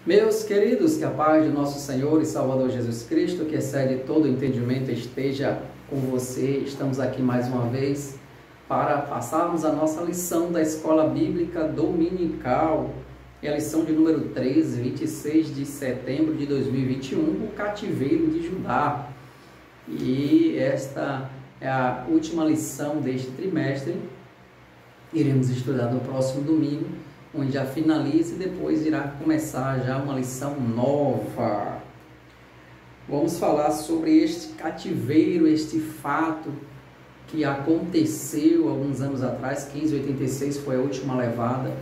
Meus queridos, que a paz do nosso Senhor e Salvador Jesus Cristo, que excede todo o entendimento, esteja com você. Estamos aqui mais uma vez para passarmos a nossa lição da Escola Bíblica Dominical. É a lição de número 13, 26 de setembro de 2021, o cativeiro de Judá. E esta é a última lição deste trimestre. Iremos estudar no próximo domingo, onde já finaliza e depois irá começar já uma lição nova. Vamos falar sobre este cativeiro, este fato que aconteceu alguns anos atrás. 1586 foi a última levada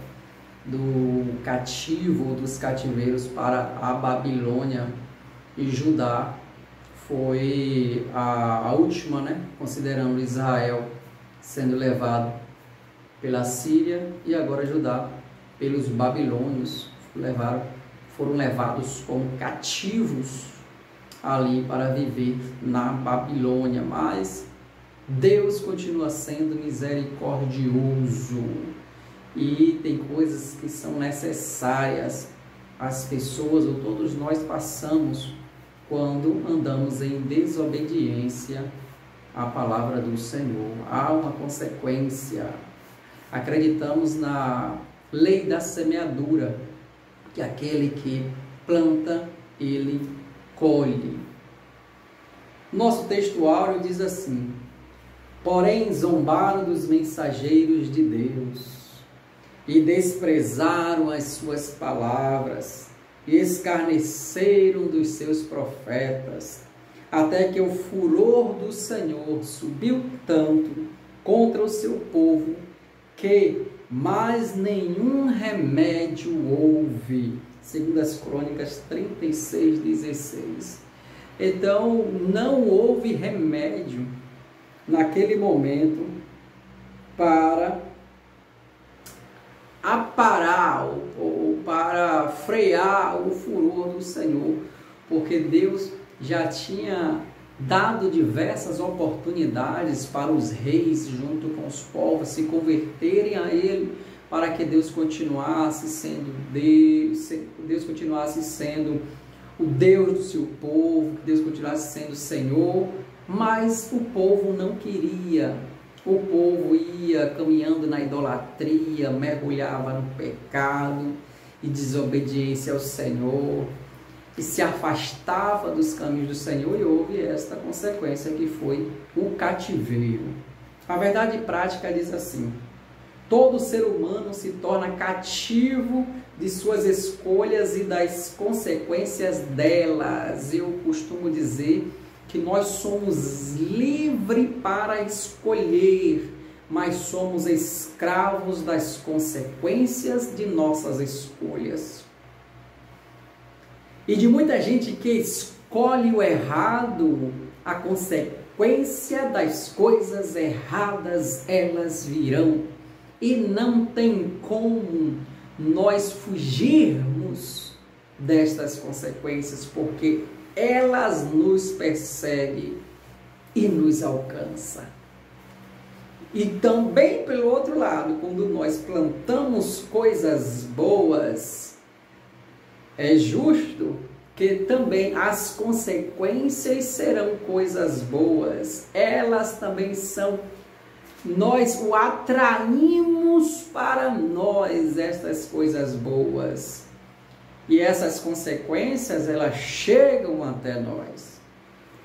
do cativo, dos cativeiros para a Babilônia, e Judá foi a última, considerando Israel sendo levado pela Síria, e agora Judá pelos babilônios, foram levados como cativos ali para viver na Babilônia. Mas Deus continua sendo misericordioso e tem coisas que são necessárias. As pessoas, ou todos nós, passamos quando andamos em desobediência à palavra do Senhor. Há uma consequência. Acreditamos na lei da semeadura, que aquele que planta, ele colhe. Nosso textuário diz assim: porém zombaram dos mensageiros de Deus, e desprezaram as suas palavras, e escarneceram dos seus profetas, até que o furor do Senhor subiu tanto contra o seu povo, que mais nenhum remédio houve. Segundo as Crônicas 36:16. Então, não houve remédio naquele momento para aparar ou para frear o furor do Senhor, porque Deus já tinha dado diversas oportunidades para os reis, junto com os povos, se converterem a Ele, para que Deus continuasse sendo Deus continuasse sendo o Deus do seu povo, que Deus continuasse sendo o Senhor. Mas o povo não queria. O povo ia caminhando na idolatria, mergulhava no pecado e desobediência ao Senhor, e se afastava dos caminhos do Senhor, e houve esta consequência, que foi o cativeiro. A verdade prática diz assim: todo ser humano se torna cativo de suas escolhas e das consequências delas. Eu costumo dizer que nós somos livres para escolher, mas somos escravos das consequências de nossas escolhas. E de muita gente que escolhe o errado, a consequência das coisas erradas, elas virão. E não tem como nós fugirmos destas consequências, porque elas nos perseguem e nos alcançam. E também, pelo outro lado, quando nós plantamos coisas boas, é justo que também as consequências serão coisas boas. Elas também são, nós o atraímos para nós, estas coisas boas. E essas consequências, elas chegam até nós.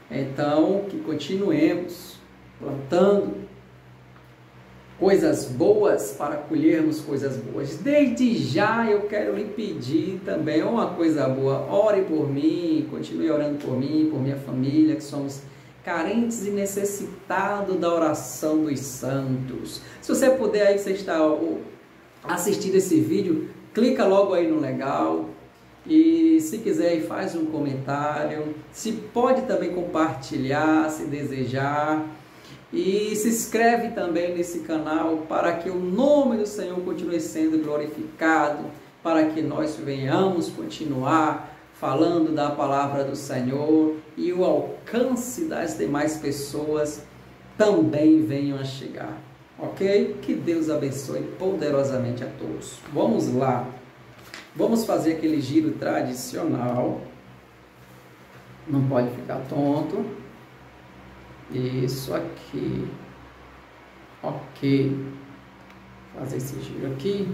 Então, que continuemos plantando coisas boas para colhermos coisas boas. Desde já eu quero lhe pedir também uma coisa boa. Ore por mim, continue orando por mim, por minha família, que somos carentes e necessitados da oração dos santos. Se você puder, aí você está assistindo esse vídeo, clica logo aí no legal. E se quiser, faz um comentário. Se pode também compartilhar, se desejar. E se inscreve também nesse canal, para que o nome do Senhor continue sendo glorificado, para que nós venhamos continuar falando da palavra do Senhor e o alcance das demais pessoas também venham a chegar. Ok? Que Deus abençoe poderosamente a todos. Vamos lá. Vamos fazer aquele giro tradicional. Não pode ficar tonto. Isso aqui. Ok. Fazer esse giro aqui.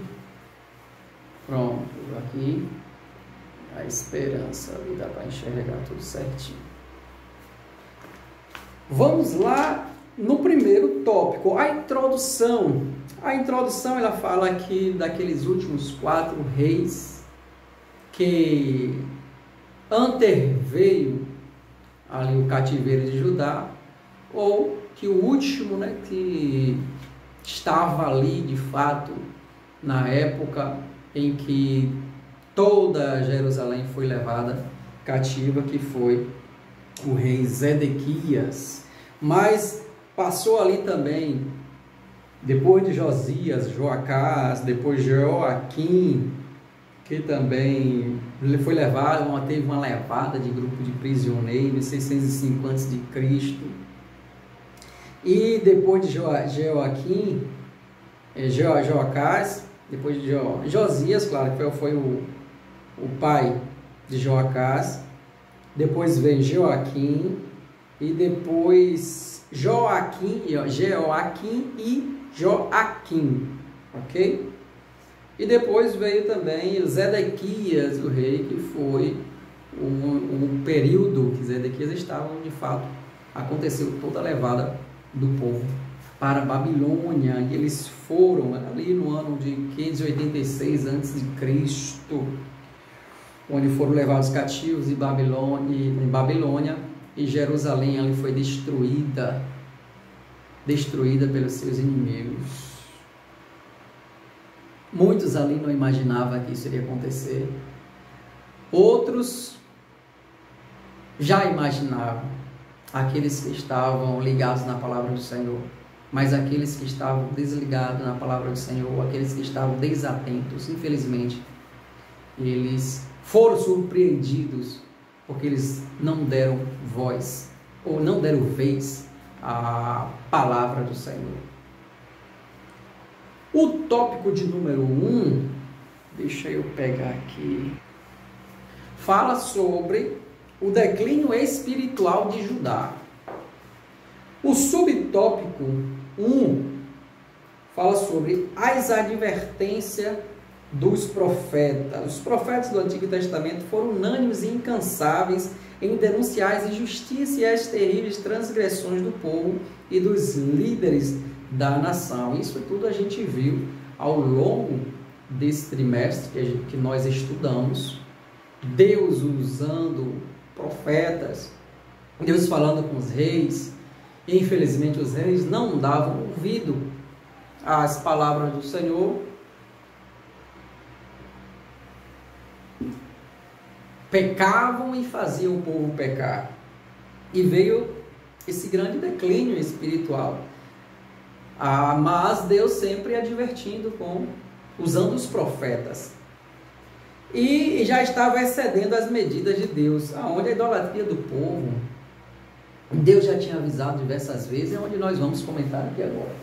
Pronto, aqui. A esperança ali, dá para enxergar tudo certinho. Vamos lá no primeiro tópico, a introdução. A introdução, ela fala aqui daqueles últimos 4 reis que anteveio ali o cativeiro de Judá, ou que o último, né, que estava ali de fato na época em que toda Jerusalém foi levada cativa, que foi o rei Zedequias. Mas passou ali também, depois de Josias, Joacás, depois Joaquim, que também foi levado, teve uma levada de grupo de prisioneiros, 605 a.C. E depois de Joaquim, Joacás, depois de Josias, claro, que foi o pai de Joacás, depois vem Joaquim, e depois Joaquim e Joaquim, ok? E depois veio também Zedequias, o rei, que foi um período que Zedequias estava, de fato, aconteceu toda a levada do povo para a Babilônia, e eles foram ali no ano de 586 a.C., onde foram levados cativos em Babilônia, e Jerusalém ali foi destruída pelos seus inimigos. Muitos ali não imaginavam que isso iria acontecer. Outros já imaginavam, aqueles que estavam ligados na palavra do Senhor. Mas aqueles que estavam desligados na palavra do Senhor, aqueles que estavam desatentos, infelizmente, eles foram surpreendidos, porque eles não deram voz, ou não deram vez à palavra do Senhor. O tópico de número 1, deixa eu pegar aqui, fala sobre o declínio espiritual de Judá. O subtópico 1 fala sobre as advertências dos profetas. Os profetas do Antigo Testamento foram unânimes e incansáveis em denunciar as injustiças e as terríveis transgressões do povo e dos líderes da nação. Isso tudo a gente viu ao longo desse trimestre que nós estudamos. Deus usando profetas, Deus falando com os reis. E, infelizmente, os reis não davam ouvido às palavras do Senhor. Pecavam e faziam o povo pecar. E veio esse grande declínio espiritual. Mas Deus sempre advertindo, usando os profetas. E já estava excedendo as medidas de Deus, aonde a idolatria do povo, Deus já tinha avisado diversas vezes, é onde nós vamos comentar aqui agora.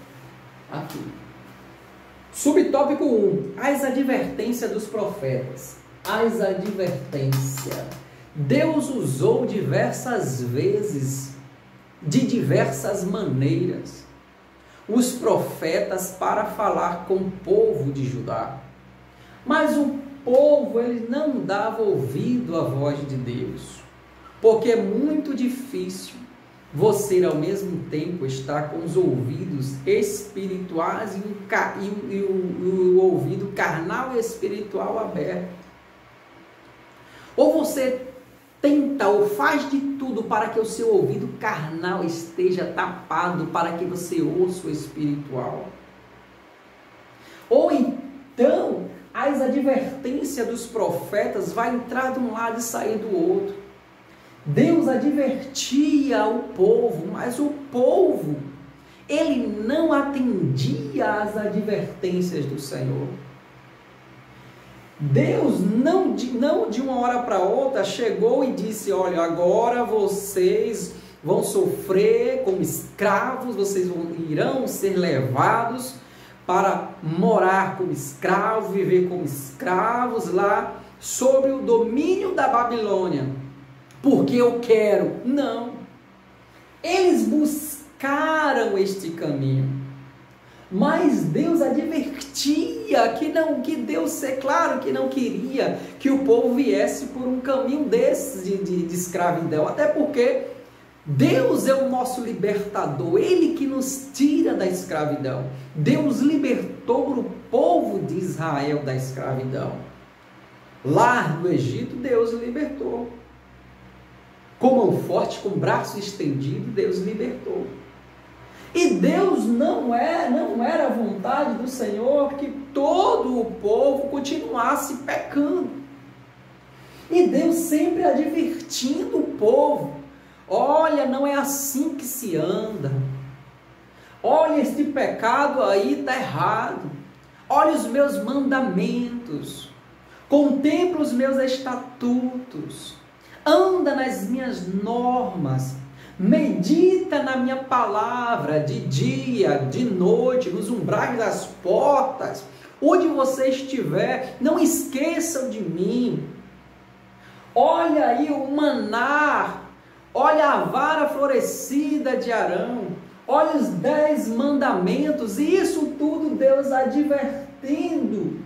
Aqui. Subtópico 1. As advertências dos profetas. As advertências. Deus usou diversas vezes, de diversas maneiras, os profetas para falar com o povo de Judá. Mas o povo, ele não dava ouvido à voz de Deus, porque é muito difícil você ao mesmo tempo estar com os ouvidos espirituais e o ouvido carnal e espiritual aberto. Ou você tenta ou faz de tudo para que o seu ouvido carnal esteja tapado, para que você ouça o espiritual. Ou então as advertências dos profetas vai entrar de um lado e sair do outro. Deus advertia o povo, mas o povo, ele não atendia às advertências do Senhor. Deus não de uma hora para outra chegou e disse: olha, agora vocês vão sofrer como escravos, vocês irão ser levados para morar como escravo, viver como escravos lá, sob o domínio da Babilônia, porque eu quero. Não. Eles buscaram este caminho, mas Deus advertia que Deus, é claro, que não queria que o povo viesse por um caminho desses de escravidão, até porque Deus é o nosso libertador, Ele que nos tira da escravidão. Deus libertou o povo de Israel da escravidão. Lá no Egito, Deus libertou. Com mão forte, com braço estendido, Deus libertou. E Deus não era a vontade do Senhor que todo o povo continuasse pecando. E Deus sempre advertindo o povo: olha, não é assim que se anda. Olha, este pecado aí está errado. Olha os meus mandamentos. Contempla os meus estatutos. Anda nas minhas normas. Medita na minha palavra de dia, de noite, nos umbrais das portas. Onde você estiver, não esqueçam de mim. Olha aí o maná. Olha a vara florescida de Arão, olha os 10 mandamentos, e isso tudo Deus advertindo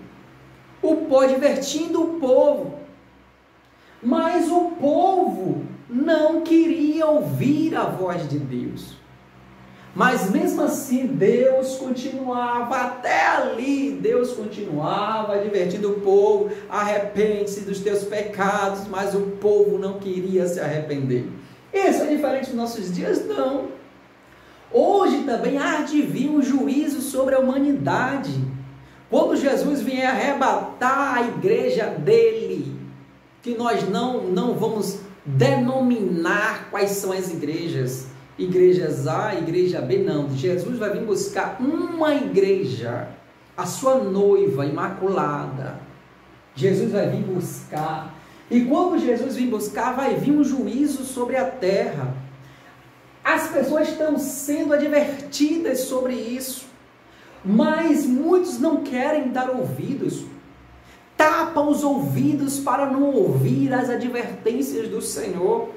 o povo. Mas o povo não queria ouvir a voz de Deus. Mas mesmo assim Deus continuava, até ali Deus continuava advertindo o povo: arrepende-se dos teus pecados, mas o povo não queria se arrepender. Isso é diferente dos nossos dias? Não. Hoje também há de vir um juízo sobre a humanidade. Quando Jesus vier arrebatar a igreja dele, que nós não vamos denominar quais são as igrejas, igrejas A, igreja B, não. Jesus vai vir buscar uma igreja, a sua noiva imaculada. Jesus vai vir buscar. E quando Jesus vir buscar, vai vir um juízo sobre a terra. As pessoas estão sendo advertidas sobre isso, mas muitos não querem dar ouvidos. Tapam os ouvidos para não ouvir as advertências do Senhor.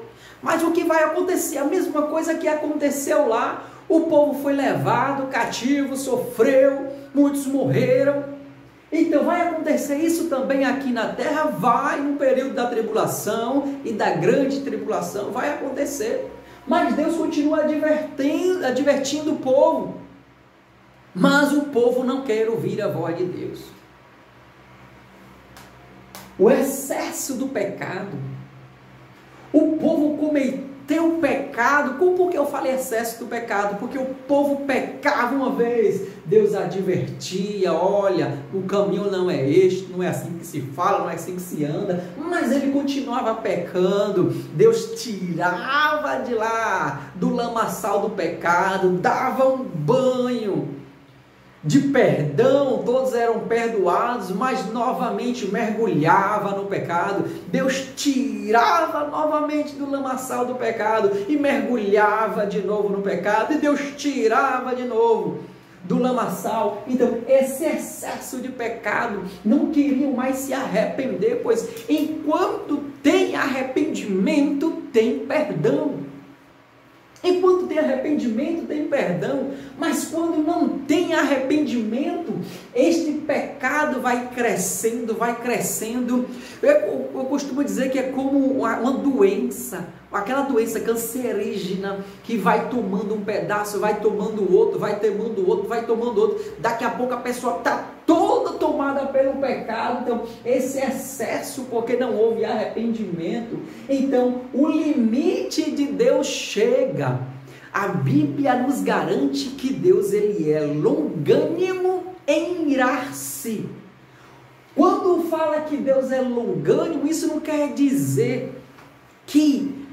Mas o que vai acontecer? A mesma coisa que aconteceu lá. O povo foi levado cativo, sofreu, muitos morreram. Então vai acontecer isso também aqui na terra? Vai, no período da tribulação e da grande tribulação, vai acontecer. Mas Deus continua advertindo o povo. Mas o povo não quer ouvir a voz de Deus. O excesso do pecado. O povo cometeu pecado. Por que eu falei excesso do pecado? Porque o povo pecava uma vez. Deus advertia: olha, o caminho não é este, não é assim que se fala, não é assim que se anda. Mas ele continuava pecando. Deus tirava de lá, do lamaçal do pecado, dava um banho de perdão, todos eram perdoados, mas novamente mergulhava no pecado. Deus tirava novamente do lamaçal do pecado e mergulhava de novo no pecado, e Deus tirava de novo do lamaçal. Então esse excesso de pecado, não queriam mais se arrepender, pois enquanto tem arrependimento, tem perdão. Enquanto tem arrependimento, tem perdão. Mas quando não tem arrependimento, este pecado vai crescendo, vai crescendo. Eu costumo dizer que é como uma doença, aquela doença cancerígena que vai tomando um pedaço, vai tomando outro, vai tomando outro, vai tomando outro. Daqui a pouco a pessoa está toda tomada pelo pecado. Então esse excesso, porque não houve arrependimento. Então o limite de Deus chega. A Bíblia nos garante que Deus, ele é longânimo em irar-se. Quando fala que Deus é longânimo, isso não quer dizer que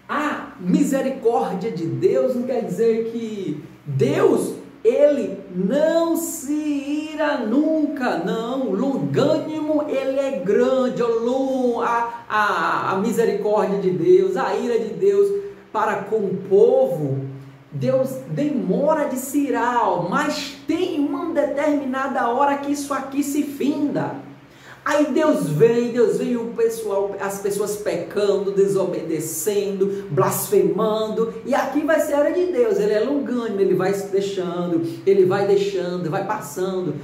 a misericórdia de Deus, não quer dizer que Deus, ele não se ira nunca, não. Longânimo, ele é grande, a misericórdia de Deus, a ira de Deus para com o povo Deus demora de se irar, mas tem uma determinada hora que isso aqui se finda. Aí Deus vem o pessoal, as pessoas pecando, desobedecendo, blasfemando, e aqui vai ser a hora de Deus. Ele é longânimo, ele vai deixando, vai passando,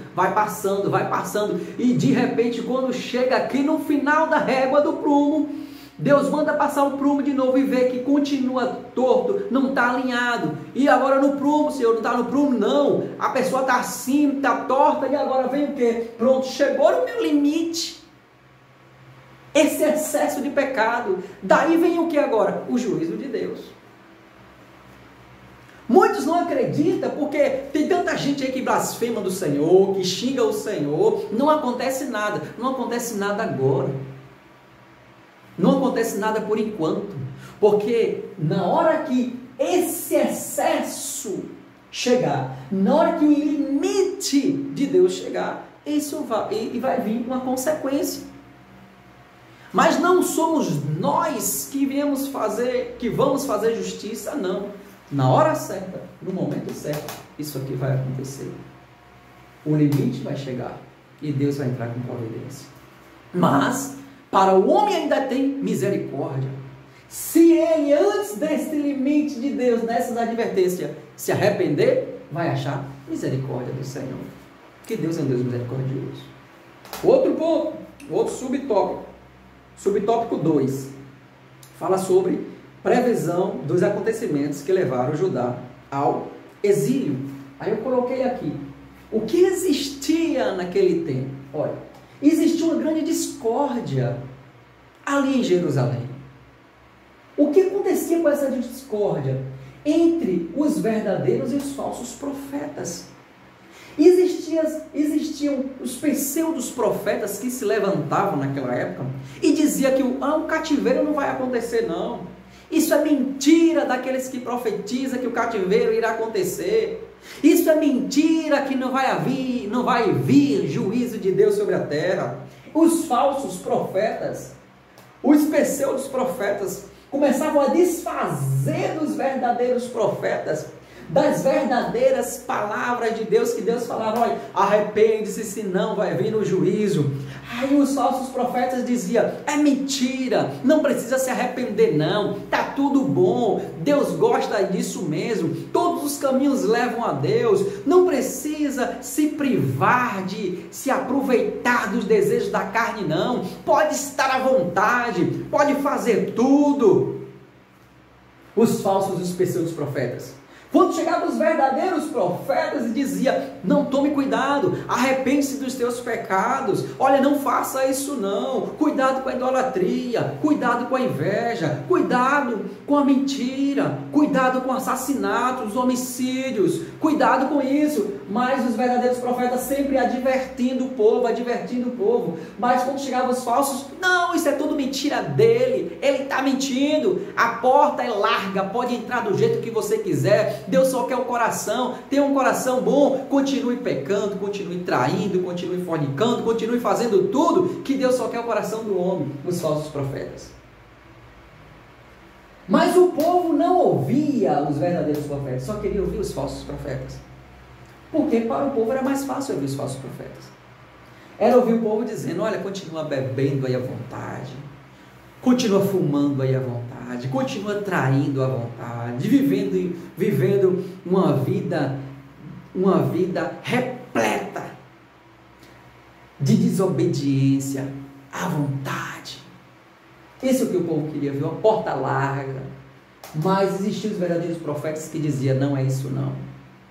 e de repente, quando chega aqui no final da régua do prumo, Deus manda passar o prumo de novo e vê que continua torto, não está alinhado. E agora no prumo, Senhor, não está no prumo, não. A pessoa está assim, está torta, e agora vem o quê? Pronto, chegou no meu limite. Esse excesso de pecado. Daí vem o que agora? O juízo de Deus. Muitos não acreditam porque tem tanta gente aí que blasfema do Senhor, que xinga o Senhor. Não acontece nada. Não acontece nada agora. Não acontece nada por enquanto, porque na hora que esse excesso chegar, na hora que o limite de Deus chegar, isso vai vir uma consequência. Mas não somos nós que vamos fazer justiça, não. Na hora certa, no momento certo, isso aqui vai acontecer. O limite vai chegar e Deus vai entrar com providência. Mas para o homem ainda tem misericórdia. Se ele, antes desse limite de Deus, nessas advertências, se arrepender, vai achar misericórdia do Senhor. Porque Deus é um Deus misericordioso. Outro ponto, outro subtópico. Subtópico 2. Fala sobre previsão dos acontecimentos que levaram Judá ao exílio. Aí eu coloquei aqui. O que existia naquele tempo? Olha, existia uma grande discórdia ali em Jerusalém. O que acontecia com essa discórdia? Entre os verdadeiros e os falsos profetas. Existiam os pseudos profetas que se levantavam naquela época e diziam que o cativeiro não vai acontecer, não. Isso é mentira daqueles que profetizam que o cativeiro irá acontecer. Isso é mentira que não vai vir juízo de Deus sobre a terra. Os falsos profetas, os pseudos profetas, começavam a desfazer dos verdadeiros profetas, das verdadeiras palavras de Deus, que Deus falava, olha, arrepende-se, senão vai vir o juízo. Aí os falsos profetas diziam, é mentira, não precisa se arrepender não, tá tudo bom, Deus gosta disso mesmo, todos os caminhos levam a Deus, não precisa se privar de se aproveitar dos desejos da carne não, pode estar à vontade, pode fazer tudo. Os falsos e os pseudos profetas. Quando chegavam os verdadeiros profetas e dizia, não, tome cuidado, arrepende-se dos teus pecados, olha, não faça isso não, cuidado com a idolatria, cuidado com a inveja, cuidado com a mentira, cuidado com assassinatos, homicídios, cuidado com isso. Mas os verdadeiros profetas sempre advertindo o povo, mas quando chegavam os falsos, não, isso é tudo mentira dele, ele está mentindo, a porta é larga, pode entrar do jeito que você quiser, Deus só quer o coração, tem um coração bom, continue pecando, continue traindo, continue fornicando, continue fazendo tudo, que Deus só quer o coração do homem, os falsos profetas. Mas o povo não ouvia os verdadeiros profetas, só queria ouvir os falsos profetas. Porque para o povo era mais fácil ouvir os falsos profetas. Era ouvir o povo dizendo, olha, continua bebendo aí à vontade, continua fumando aí à vontade, continua traindo à vontade, vivendo uma vida repleta de desobediência à vontade. Isso é o que o povo queria ver, uma porta larga. Mas existiam os verdadeiros profetas que diziam, não é isso não.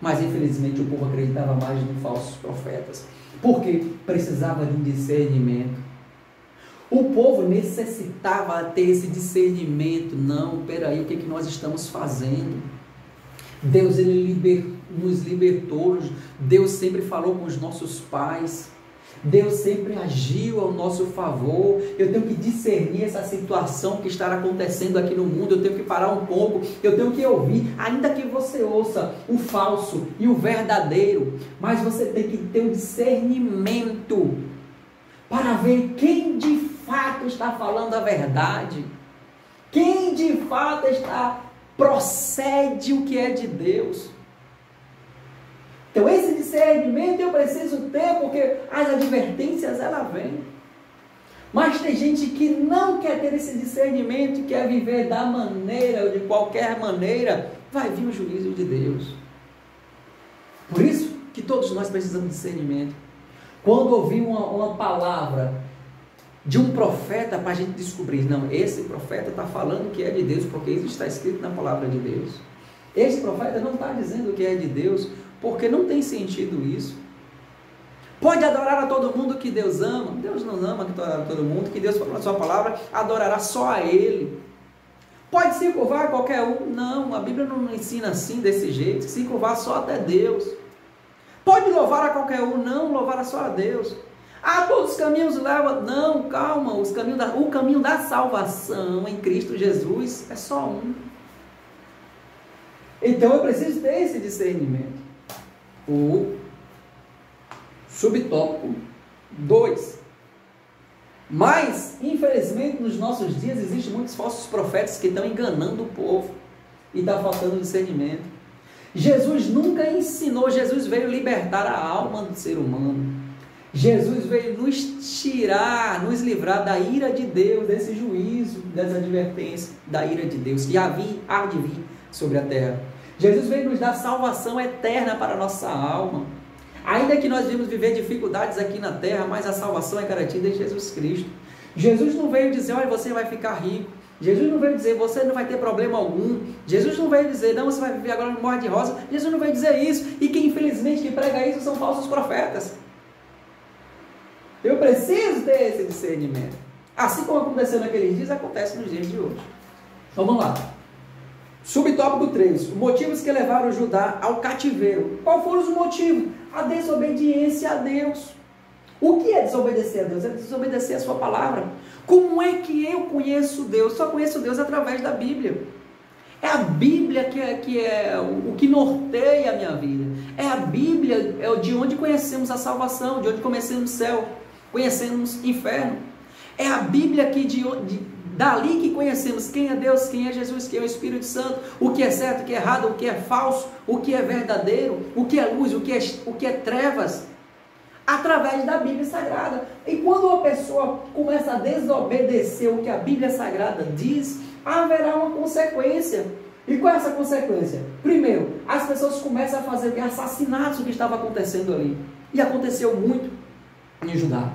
Mas infelizmente o povo acreditava mais nos falsos profetas, porque precisava de um discernimento. O povo necessitava ter esse discernimento. Não, peraí, o que nós estamos fazendo? Deus, Ele nos libertou. Deus sempre falou com os nossos pais. Deus sempre agiu ao nosso favor. Eu tenho que discernir essa situação que está acontecendo aqui no mundo. Eu tenho que parar um pouco. Eu tenho que ouvir, ainda que você ouça o falso e o verdadeiro, mas você tem que ter um discernimento para ver quem de fato está falando a verdade, quem de fato está procede o que é de Deus. Então esse discernimento eu preciso ter, porque as advertências ela vêm. Mas tem gente que não quer ter esse discernimento, quer viver da maneira ou de qualquer maneira, vai vir o juízo de Deus. Por isso que todos nós precisamos de discernimento. Quando ouvimos uma palavra de um profeta, para a gente descobrir, não, esse profeta está falando que é de Deus, porque isso está escrito na palavra de Deus. Esse profeta não está dizendo que é de Deus, porque não tem sentido isso. Pode adorar a todo mundo que Deus ama. Deus não ama que todo mundo, que Deus falou na sua palavra, adorará só a Ele. Pode se curvar a qualquer um. Não, a Bíblia não ensina assim, desse jeito, se curvar só até Deus. Pode louvar a qualquer um, não, louvar só a Deus. Todos os caminhos levam, não, calma, o caminho da salvação em Cristo Jesus é só um. Então eu preciso ter esse discernimento. O subtópico 2. Mas, infelizmente, nos nossos dias existem muitos falsos profetas que estão enganando o povo e está faltando discernimento. Jesus nunca ensinou, Jesus veio libertar a alma do ser humano. Jesus veio nos tirar, nos livrar da ira de Deus, desse juízo, dessa advertência, da ira de Deus que há de vir sobre a terra. Jesus veio nos dar salvação eterna para a nossa alma. Ainda que nós vimos viver dificuldades aqui na terra, mas a salvação é garantida em Jesus Cristo. Jesus não veio dizer, olha, você vai ficar rico. Jesus não veio dizer, você não vai ter problema algum. Jesus não veio dizer, não, você vai viver agora no mar de rosa. Jesus não veio dizer isso. E que infelizmente quem prega isso são falsos profetas. Eu preciso ter esse discernimento. Assim como aconteceu naqueles dias, acontece nos dias de hoje. Então vamos lá. Subtópico 3. Os motivos que levaram Judá ao cativeiro. Quais foram os motivos? A desobediência a Deus. O que é desobedecer a Deus? É desobedecer a sua palavra. Como é que eu conheço Deus? Só conheço Deus através da Bíblia. É a Bíblia que é o que norteia a minha vida. É a Bíblia de onde conhecemos a salvação, de onde conhecemos o céu, conhecemos o inferno. É a Bíblia dali que conhecemos quem é Deus, quem é Jesus, quem é o Espírito Santo, o que é certo, o que é errado, o que é falso, o que é verdadeiro, o que é luz, o que é trevas, através da Bíblia Sagrada. E quando uma pessoa começa a desobedecer o que a Bíblia Sagrada diz, haverá uma consequência. E qual é essa consequência? Primeiro, as pessoas começam a fazer assassinatos, o que estava acontecendo ali. E aconteceu muito em Judá.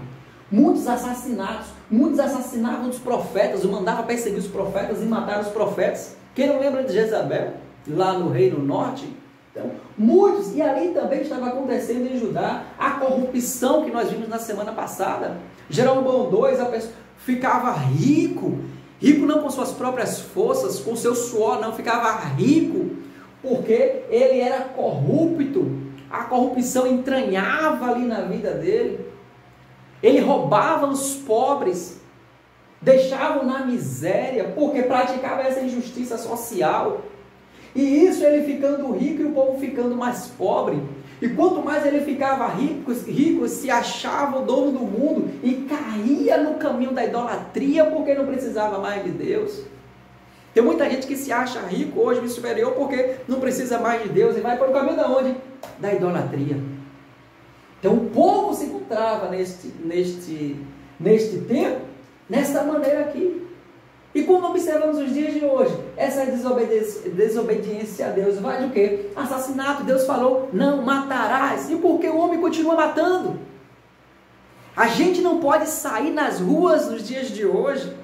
Muitos assassinatos, muitos assassinavam os profetas, mandavam perseguir os profetas e matar os profetas. Quem não lembra de Jezabel, lá no Reino Norte? Então, muitos, e ali também estava acontecendo em Judá, a corrupção que nós vimos na semana passada. Jeroboão II, a pessoa ficava rico não com suas próprias forças, com seu suor, não, ficava rico, porque ele era corrupto, a corrupção entranhava ali na vida dele. Ele roubava os pobres, deixava na miséria, porque praticava essa injustiça social. E isso ele ficando rico e o povo ficando mais pobre. E quanto mais ele ficava rico, se achava o dono do mundo e caía no caminho da idolatria, porque não precisava mais de Deus. Tem muita gente que se acha rico hoje, superior, porque não precisa mais de Deus e vai para o caminho da onde? Da idolatria. Então o povo se encontrava neste tempo, nesta maneira aqui. E quando observamos os dias de hoje, essa desobediência a Deus vai de o quê? Assassinato. Deus falou, não matarás. E por que o homem continua matando? A gente não pode sair nas ruas nos dias de hoje,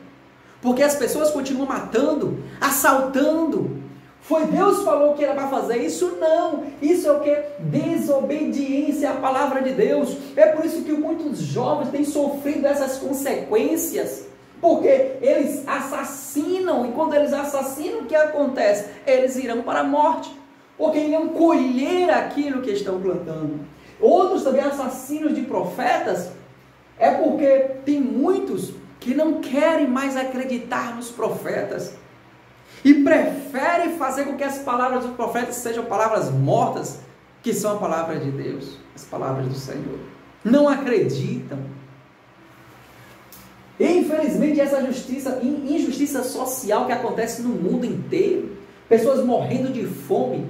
porque as pessoas continuam matando, assaltando. Foi Deus que falou que era para fazer isso? Não. Isso é o que? Desobediência à palavra de Deus. É por isso que muitos jovens têm sofrido essas consequências. Porque eles assassinam. E quando eles assassinam, o que acontece? Eles irão para a morte. Porque irão colher aquilo que estão plantando. Outros também assassinos de profetas. É porque tem muitos que não querem mais acreditar nos profetas. E prefere fazer com que as palavras dos profetas sejam palavras mortas, que são a palavra de Deus, as palavras do Senhor. Não acreditam. E infelizmente essa injustiça social que acontece no mundo inteiro, pessoas morrendo de fome.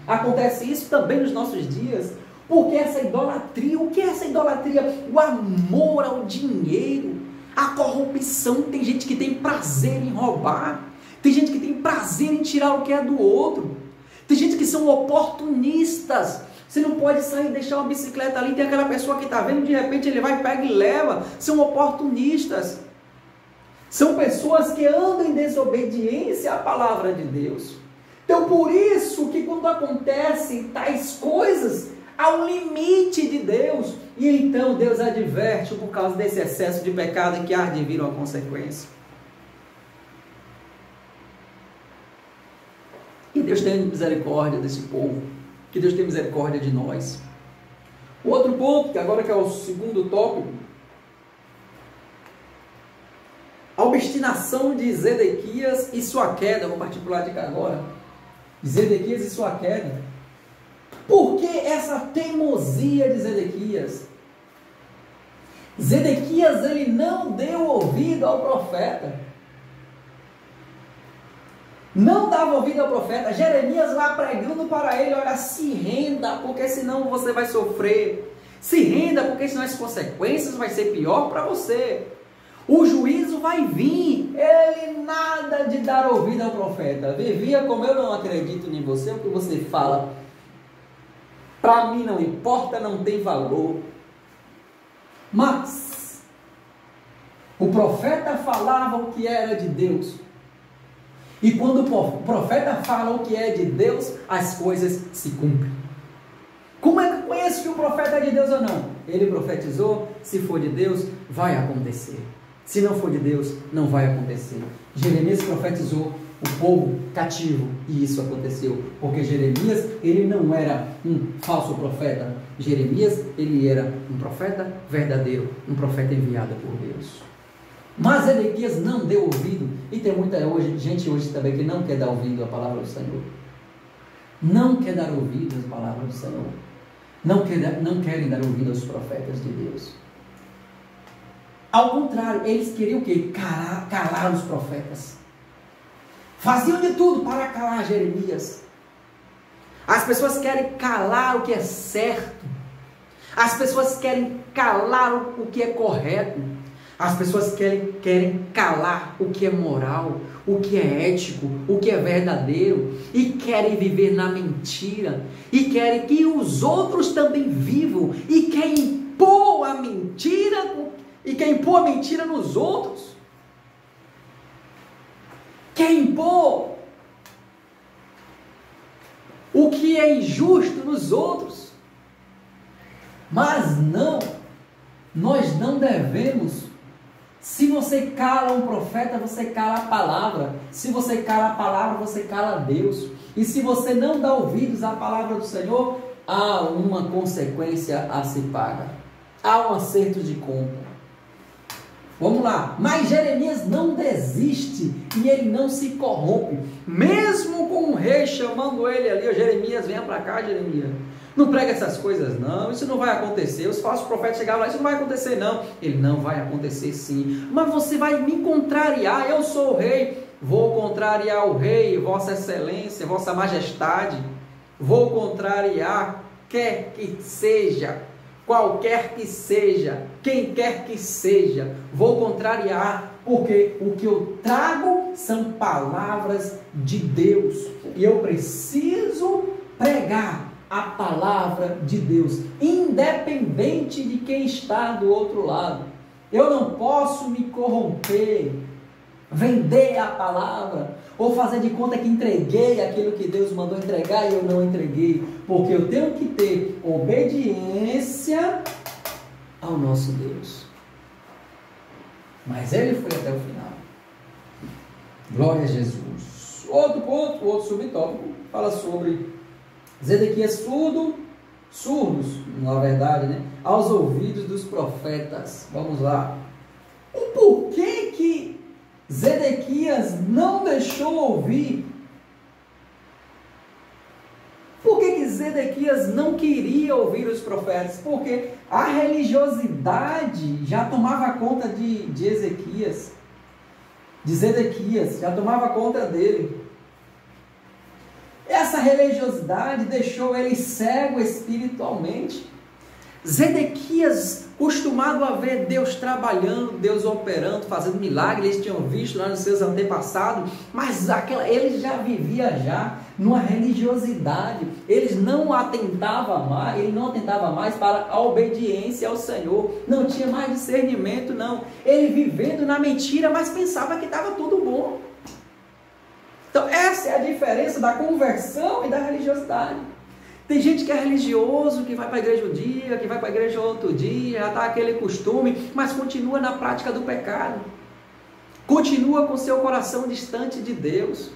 Acontece isso também nos nossos dias, porque essa idolatria, o que é essa idolatria? O amor ao dinheiro, a corrupção. Tem gente que tem prazer em roubar, tem gente que tem prazer em tirar o que é do outro, tem gente que são oportunistas. Você não pode sair e deixar uma bicicleta ali, tem aquela pessoa que está vendo, de repente ele vai, pega e leva. São oportunistas. São pessoas que andam em desobediência à palavra de Deus. Então, por isso que quando acontecem tais coisas, há um limite de Deus. E então Deus adverte por causa desse excesso de pecado que há de vir uma consequência. Que Deus tenha misericórdia desse povo. Que Deus tenha misericórdia de nós. Outro ponto, que agora que é o segundo tópico. A obstinação de Zedequias e sua queda. Vou partir para o lado de cá agora. Zedequias e sua queda. Por que essa teimosia de Zedequias? Zedequias, ele não deu ouvido ao profeta. Não dava ouvido ao profeta. Jeremias lá pregando para ele: olha, se renda, porque senão você vai sofrer. Se renda, porque senão as consequências vai ser pior para você. O juízo vai vir. Ele nada de dar ouvido ao profeta. Vivia como: eu não acredito em você, o que você fala para mim não importa, não tem valor. Mas o profeta falava o que era de Deus. E quando o profeta fala o que é de Deus, as coisas se cumprem. Como é que eu conheço que o profeta é de Deus ou não? Ele profetizou, se for de Deus, vai acontecer. Se não for de Deus, não vai acontecer. Jeremias profetizou o povo cativo, e isso aconteceu, porque Jeremias, ele não era um falso profeta. Jeremias, ele era um profeta verdadeiro, um profeta enviado por Deus. Mas Zedequias não deu ouvido, e tem muita gente hoje também que não quer dar ouvido à palavra do Senhor. Não quer dar ouvido às palavras do Senhor. Não querem dar ouvido aos profetas de Deus. Ao contrário, eles queriam o quê? Calar os profetas. Faziam de tudo para calar Jeremias. As pessoas querem calar o que é certo. As pessoas querem calar o que é correto. As pessoas querem calar o que é moral, o que é ético, o que é verdadeiro, e querem viver na mentira, e querem que os outros também vivam, e querem impor a mentira nos outros. Quer impor o que é injusto nos outros. Mas não, nós não devemos. Se você cala um profeta, você cala a palavra. Se você cala a palavra, você cala Deus. E se você não dá ouvidos à palavra do Senhor, há uma consequência a se pagar. Há um acerto de conta. Vamos lá. Mas Jeremias não desiste e ele não se corrompe. Mesmo com o rei chamando ele ali: Jeremias, venha para cá, Jeremias. Não prega essas coisas não, isso não vai acontecer. Os falsos profetas chegaram lá: isso não vai acontecer não. Ele: não, vai acontecer sim. Mas você vai me contrariar, eu sou o rei. Vou contrariar o rei, vossa excelência, vossa majestade. Vou contrariar, quer que seja, qualquer que seja, quem quer que seja. Vou contrariar, porque o que eu trago são palavras de Deus. E eu preciso pregar a palavra de Deus, independente de quem está do outro lado. Eu não posso me corromper, vender a palavra, ou fazer de conta que entreguei aquilo que Deus mandou entregar e eu não entreguei, porque eu tenho que ter obediência ao nosso Deus. Mas ele foi até o final. Glória a Jesus. Outro ponto, outro subtópico, fala sobre Zedequias surdos, na verdade, né, aos ouvidos dos profetas. Vamos lá. O porquê que Zedequias não deixou ouvir? Por que Zedequias não queria ouvir os profetas? Porque a religiosidade já tomava conta de Zedequias, já tomava conta dele. religiosidade deixou ele cego espiritualmente. Zedequias, acostumado a ver Deus trabalhando, Deus operando, fazendo milagres, eles tinham visto lá nos seus antepassados, mas ele já vivia numa religiosidade. Ele não atentava mais para a obediência ao Senhor, não tinha mais discernimento, não. Ele vivendo na mentira, mas pensava que estava tudo bom. Então essa é a diferença da conversão e da religiosidade. Tem gente que é religioso, que vai para a igreja um dia, que vai para a igreja outro dia, já está aquele costume, mas continua na prática do pecado. Continua com seu coração distante de Deus.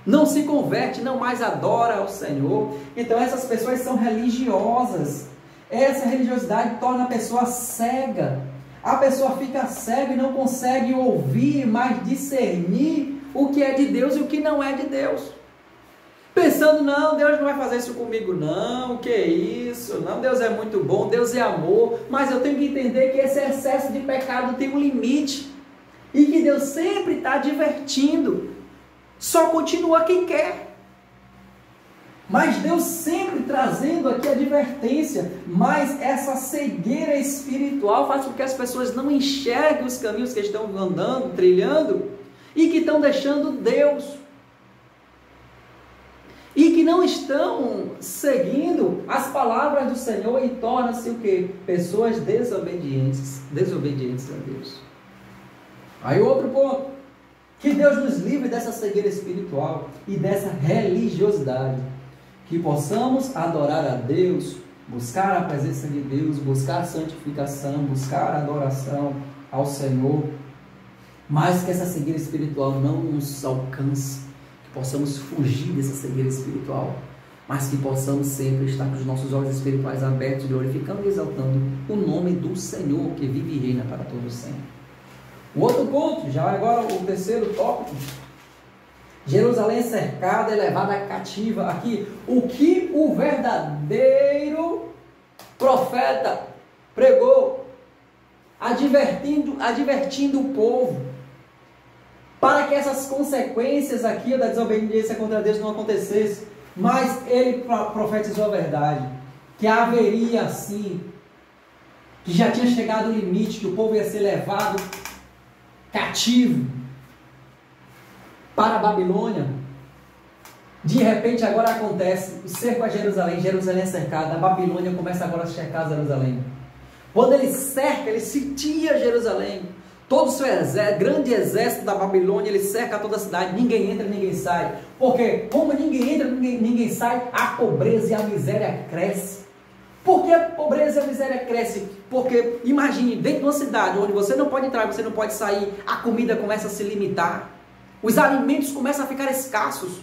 Não se converte, não mais adora ao Senhor. Então essas pessoas são religiosas. Essa religiosidade torna a pessoa cega. A pessoa fica cega e não consegue ouvir, mas discernir o que é de Deus e o que não é de Deus. Pensando, não, Deus não vai fazer isso comigo não, que isso, não, Deus é muito bom, Deus é amor, mas eu tenho que entender que esse excesso de pecado tem um limite, e que Deus sempre está divertindo, só continua quem quer, mas Deus sempre trazendo aqui a advertência, mas essa cegueira espiritual faz com que as pessoas não enxerguem os caminhos que estão andando, trilhando, e que estão deixando Deus, e que não estão seguindo as palavras do Senhor, e tornam-se o quê? Pessoas desobedientes a Deus. Aí outro ponto, que Deus nos livre dessa cegueira espiritual e dessa religiosidade, que possamos adorar a Deus, buscar a presença de Deus, buscar santificação, buscar adoração ao Senhor, mas que essa cegueira espiritual não nos alcance, possamos fugir dessa cegueira espiritual, mas que possamos sempre estar com os nossos olhos espirituais abertos, glorificando e exaltando o nome do Senhor, que vive e reina para todos sempre. O outro ponto, já agora o terceiro tópico, Jerusalém cercada e levada cativa. Aqui, o que o verdadeiro profeta pregou, advertindo o povo, para que essas consequências aqui da desobediência contra Deus não acontecessem. Mas ele profetizou a verdade, que haveria assim, que já tinha chegado o limite, que o povo ia ser levado cativo para a Babilônia. De repente agora acontece o cerco a Jerusalém, Jerusalém é cercada, a Babilônia começa agora a cercar Jerusalém. Quando ele cerca, ele sitia Jerusalém. Todo o seu grande exército da Babilônia, ele cerca toda a cidade, ninguém entra, ninguém sai. Porque como ninguém entra, ninguém sai, a pobreza e a miséria crescem. Por que a pobreza e a miséria crescem? Porque, imagine, dentro de uma cidade onde você não pode entrar, você não pode sair, a comida começa a se limitar. Os alimentos começam a ficar escassos.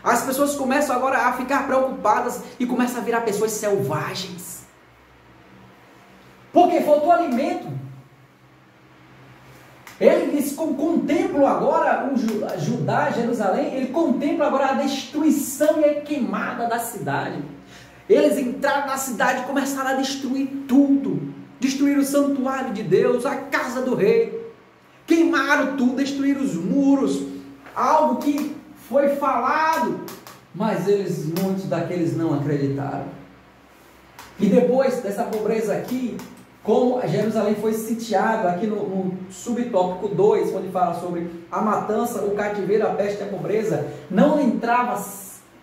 As pessoas começam agora a ficar preocupadas e começam a virar pessoas selvagens. Porque faltou alimento. Eles contemplam agora o Judá, Jerusalém, ele contempla agora a destruição e a queimada da cidade. Eles entraram na cidade e começaram a destruir tudo. Destruíram o santuário de Deus, a casa do rei. Queimaram tudo, destruíram os muros. Algo que foi falado, mas muitos daqueles não acreditaram. E depois dessa pobreza aqui, como Jerusalém foi sitiado, aqui no subtópico 2, onde fala sobre a matança, o cativeiro, a peste e a pobreza, não entrava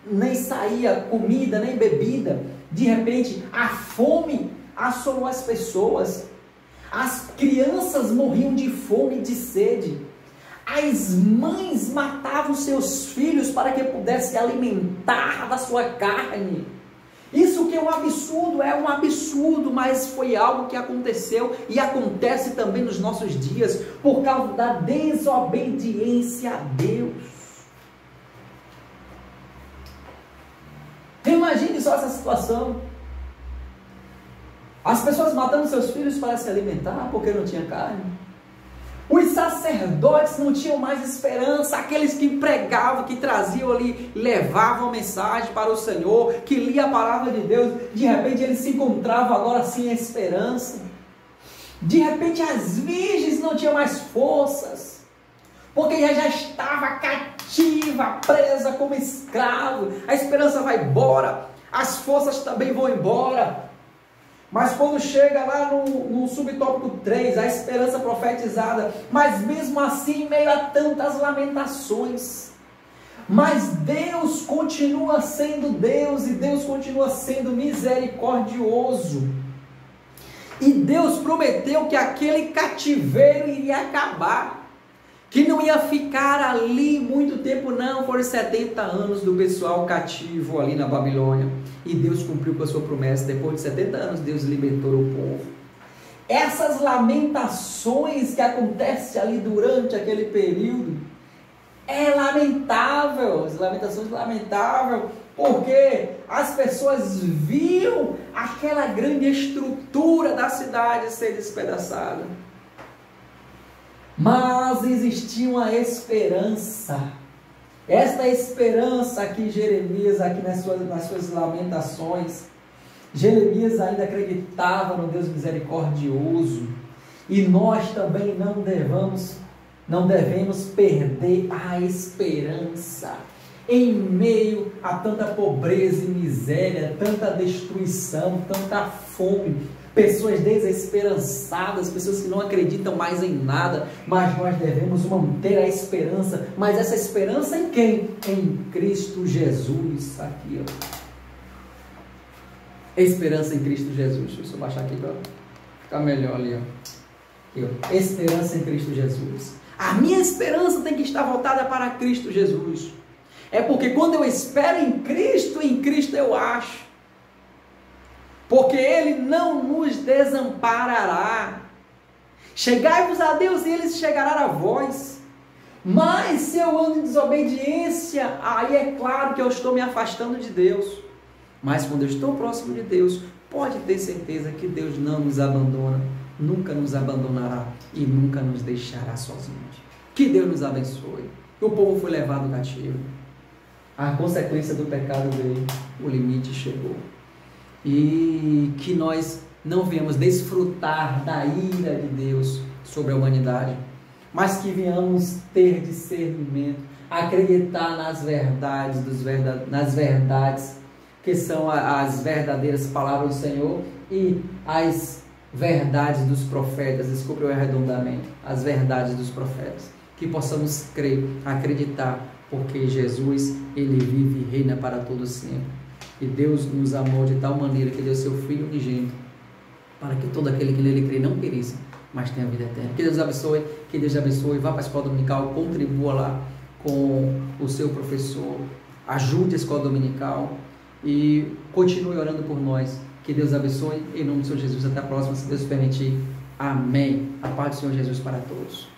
nem saía comida, nem bebida. De repente, a fome assolou as pessoas. As crianças morriam de fome e de sede. As mães matavam seus filhos para que pudessem alimentar da sua carne. Isso que é um absurdo, mas foi algo que aconteceu e acontece também nos nossos dias, por causa da desobediência a Deus. Imagine só essa situação. As pessoas matando seus filhos para se alimentar porque não tinha carne. Os sacerdotes não tinham mais esperança, aqueles que pregavam, que traziam ali, levavam mensagem para o Senhor, que lia a palavra de Deus, de repente eles se encontravam agora sem esperança. De repente as virgens não tinham mais forças, porque já estava cativa cativa, presa como escravo. A esperança vai embora, as forças também vão embora. Mas quando chega lá no subtópico 3, a esperança profetizada, mas mesmo assim, em meio a tantas lamentações, mas Deus continua sendo Deus, e Deus continua sendo misericordioso. E Deus prometeu que aquele cativeiro iria acabar, que não ia ficar ali muito tempo não, foram 70 anos do pessoal cativo ali na Babilônia, e Deus cumpriu com a sua promessa. Depois de 70 anos, Deus libertou o povo. Essas lamentações que acontecem ali durante aquele período, é lamentável, as lamentações lamentáveis, porque as pessoas viam aquela grande estrutura da cidade ser despedaçada. Mas existia uma esperança. Esta esperança que Jeremias, aqui nas suas lamentações, Jeremias ainda acreditava no Deus misericordioso. E nós também não devemos perder a esperança. Em meio a tanta pobreza e miséria, tanta destruição, tanta fome, pessoas desesperançadas, pessoas que não acreditam mais em nada, mas nós devemos manter a esperança. Mas essa esperança em quem? Em Cristo Jesus. Aqui, ó. Esperança em Cristo Jesus. Deixa eu só baixar aqui para ficar melhor ali, ó. Aqui, ó. Esperança em Cristo Jesus. A minha esperança tem que estar voltada para Cristo Jesus. É porque quando eu espero em Cristo eu acho. Porque Ele não nos desamparará. Chegai-vos a Deus e Ele chegará a vós. Mas se eu ando em desobediência, aí é claro que eu estou me afastando de Deus. Mas quando eu estou próximo de Deus, pode ter certeza que Deus não nos abandona, nunca nos abandonará e nunca nos deixará sozinhos. Que Deus nos abençoe. O povo foi levado cativo. A consequência do pecado veio, o limite chegou. E que nós não venhamos desfrutar da ira de Deus sobre a humanidade, mas que venhamos ter discernimento, acreditar nas verdades, nas verdades que são as verdadeiras palavras do Senhor e as verdades dos profetas. Desculpe o arredondamento, as verdades dos profetas, que possamos crer, acreditar, porque Jesus, Ele vive e reina para todo sempre. E Deus nos amou de tal maneira que deu seu Filho unigênito, para que todo aquele que nele crê não pereça, mas tenha vida eterna. Que Deus abençoe, que Deus abençoe. Vá para a escola dominical, contribua lá com o seu professor, ajude a escola dominical e continue orando por nós. Que Deus abençoe, em nome do Senhor Jesus. Até a próxima, se Deus permitir. Amém. A paz do Senhor Jesus para todos.